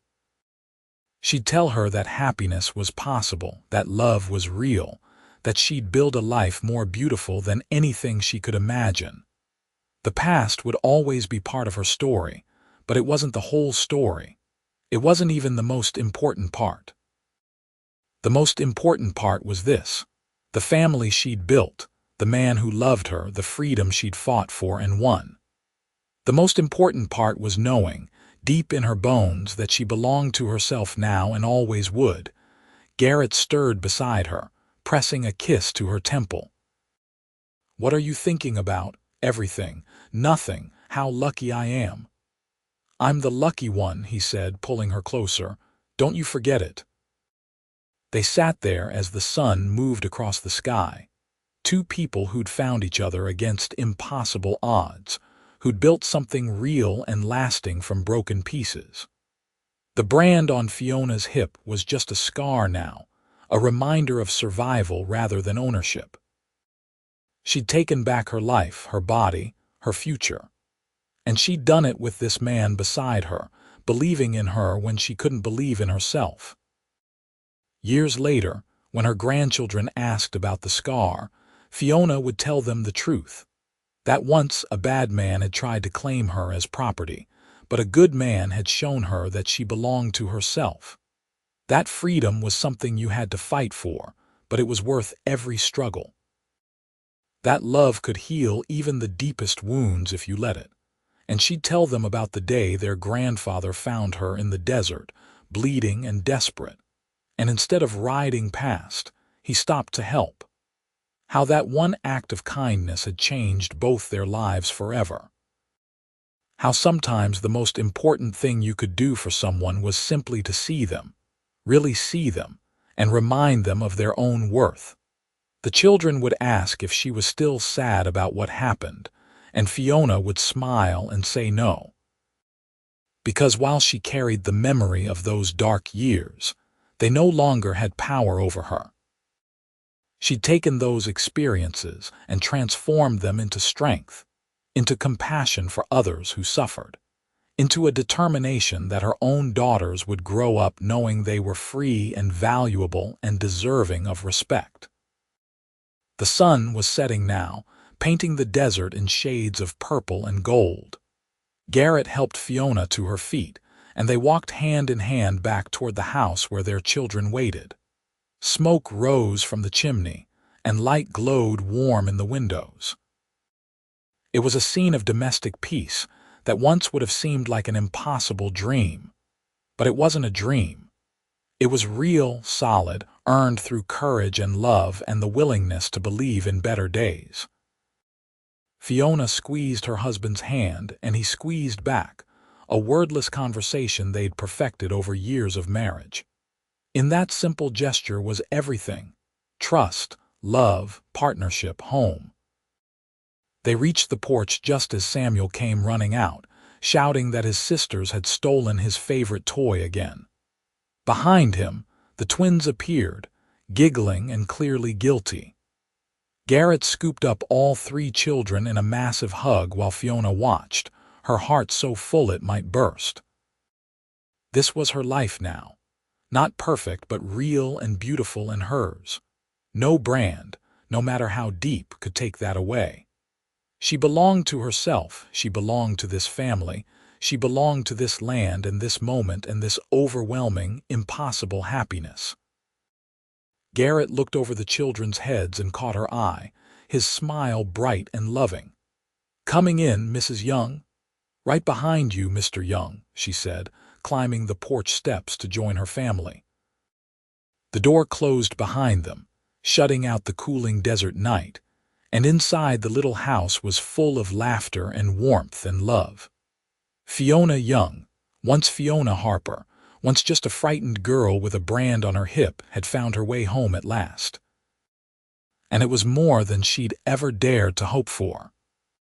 She'd tell her that happiness was possible, that love was real, that she'd build a life more beautiful than anything she could imagine. The past would always be part of her story, but it wasn't the whole story. It wasn't even the most important part. The most important part was this: the family she'd built, the man who loved her, the freedom she'd fought for and won. The most important part was knowing, deep in her bones, that she belonged to herself now and always would. Garrett stirred beside her, pressing a kiss to her temple. "What are you thinking about?" "Everything. Nothing. How lucky I am." "I'm the lucky one," he said, pulling her closer. "Don't you forget it." They sat there as the sun moved across the sky. 2 people who'd found each other against impossible odds, who'd built something real and lasting from broken pieces. The brand on Fiona's hip was just a scar now, a reminder of survival rather than ownership. She'd taken back her life, her body, her future. And she'd done it with this man beside her, believing in her when she couldn't believe in herself. Years later, when her grandchildren asked about the scar, Fiona would tell them the truth. That once a bad man had tried to claim her as property, but a good man had shown her that she belonged to herself. That freedom was something you had to fight for, but it was worth every struggle. That love could heal even the deepest wounds if you let it. And she'd tell them about the day their grandfather found her in the desert, bleeding and desperate. And instead of riding past, he stopped to help. How that one act of kindness had changed both their lives forever. How sometimes the most important thing you could do for someone was simply to see them, really see them, and remind them of their own worth. The children would ask if she was still sad about what happened, and Fiona would smile and say no. Because while she carried the memory of those dark years, they no longer had power over her. She'd taken those experiences and transformed them into strength, into compassion for others who suffered, into a determination that her own daughters would grow up knowing they were free and valuable and deserving of respect. The sun was setting now, painting the desert in shades of purple and gold. Garrett helped Fiona to her feet, and they walked hand in hand back toward the house where their children waited. Smoke rose from the chimney, and light glowed warm in the windows. It was a scene of domestic peace that once would have seemed like an impossible dream. But it wasn't a dream. It was real, solid, earned through courage and love and the willingness to believe in better days. Fiona squeezed her husband's hand, and he squeezed back, a wordless conversation they'd perfected over years of marriage. In that simple gesture was everything: trust, love, partnership, home. They reached the porch just as Samuel came running out, shouting that his sisters had stolen his favorite toy again. Behind him, the twins appeared, giggling and clearly guilty. Garrett scooped up all three children in a massive hug while Fiona watched, her heart so full it might burst. This was her life now. Not perfect, but real and beautiful and hers. No brand, no matter how deep, could take that away. She belonged to herself, she belonged to this family, she belonged to this land and this moment and this overwhelming, impossible happiness. Garrett looked over the children's heads and caught her eye, his smile bright and loving. "Coming in, Mrs. Young?" "Right behind you, Mr. Young," she said, climbing the porch steps to join her family. The door closed behind them, shutting out the cooling desert night, and inside the little house was full of laughter and warmth and love. Fiona Young, once Fiona Harper, once just a frightened girl with a brand on her hip, had found her way home at last. And it was more than she'd ever dared to hope for.